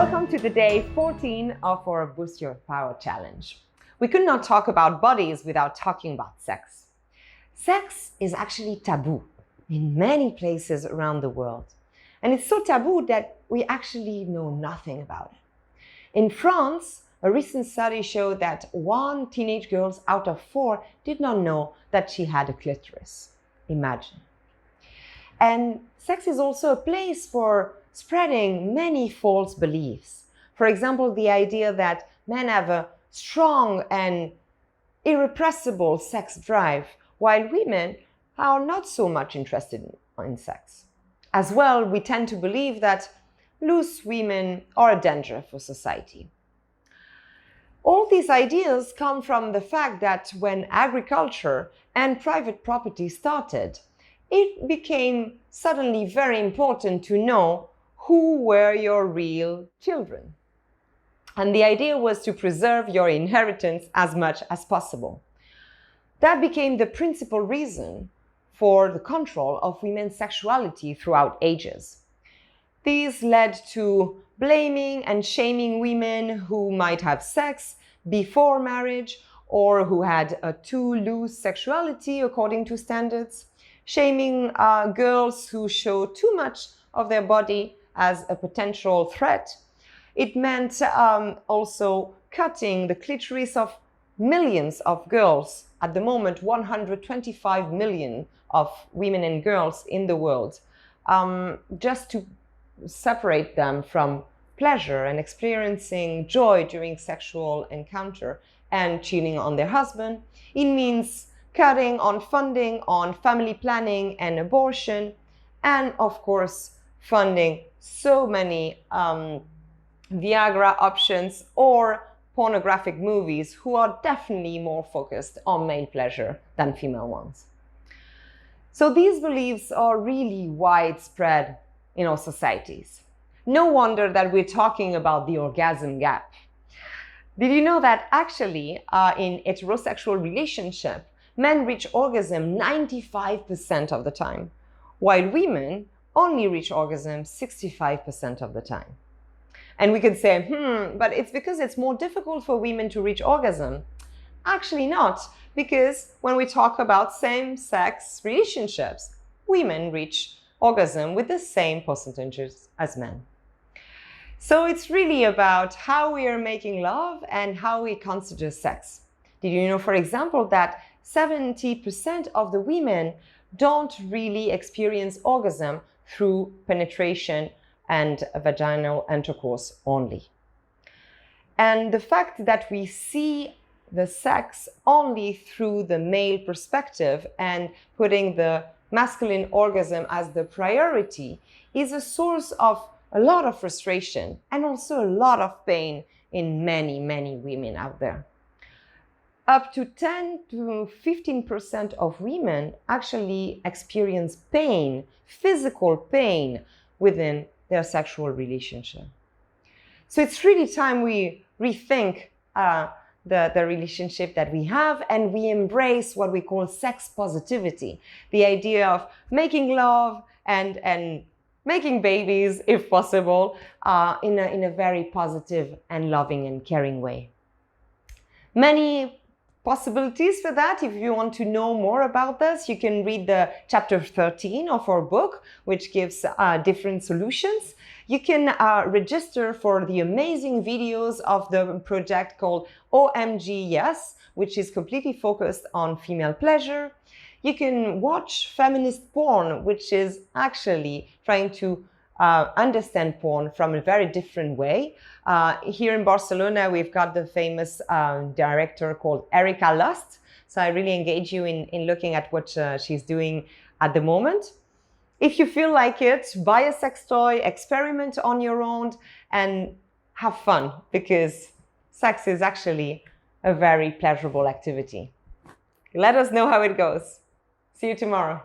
Welcome to the day 14 of our Boost Your Power Challenge. We could not talk about bodies without talking about sex. Sex is actually taboo in many places around the world. And it's so taboo that we actually know nothing about it. In France, a recent study showed that 1 teenage girl out of 4 did not know that she had a clitoris. Imagine. And sex is also a place for spreading many false beliefs. For example, the idea that men have a strong and irrepressible sex drive, while women are not so much interested in sex. As well, we tend to believe that loose women are a danger for society. All these ideas come from the fact that when agriculture and private property started, it became suddenly very important to know who were your real children. And the idea was to preserve your inheritance as much as possible. That became the principal reason for the control of women's sexuality throughout ages. These led to blaming and shaming women who might have sex before marriage or who had a too loose sexuality according to standards, shaming girls who show too much of their body as a potential threat. It meant also cutting the clitoris of millions of girls. At the moment, 125 million of women and girls in the world, just to separate them from pleasure and experiencing joy during sexual encounter and cheating on their husband. It means cutting on funding on family planning and abortion, and of course, funding so many Viagra options or pornographic movies who are definitely more focused on male pleasure than female ones. So these beliefs are really widespread in our societies. No wonder that we're talking about the orgasm gap. Did you know that actually in heterosexual relationship, men reach orgasm 95% of the time, while women only reach orgasm 65% of the time. And we could say, but it's because it's more difficult for women to reach orgasm. Actually not, because when we talk about same-sex relationships, women reach orgasm with the same percentages as men. So it's really about how we are making love and how we consider sex. Did you know, for example, that 70% of the women don't really experience orgasm through penetration and vaginal intercourse only? And the fact that we see the sex only through the male perspective and putting the masculine orgasm as the priority is a source of a lot of frustration and also a lot of pain in many, many women out there. Up to 10 to 15% of women actually experience pain, physical pain, within their sexual relationship. So it's really time we rethink the relationship that we have, and we embrace what we call sex positivity, the idea of making love and making babies, if possible, in a very positive and loving and caring way. Many possibilities for that. If you want to know more about this, you can read the chapter 13 of our book, which gives different solutions. You can register for the amazing videos of the project called OMG Yes, which is completely focused on female pleasure. You can watch feminist porn, which is actually trying to understand porn from a very different way. Here in Barcelona, we've got the famous director called Erika Lust. So I really engage you in looking at what she's doing at the moment. If you feel like it, buy a sex toy, experiment on your own, and have fun, because sex is actually a very pleasurable activity. Let us know how it goes. See you tomorrow.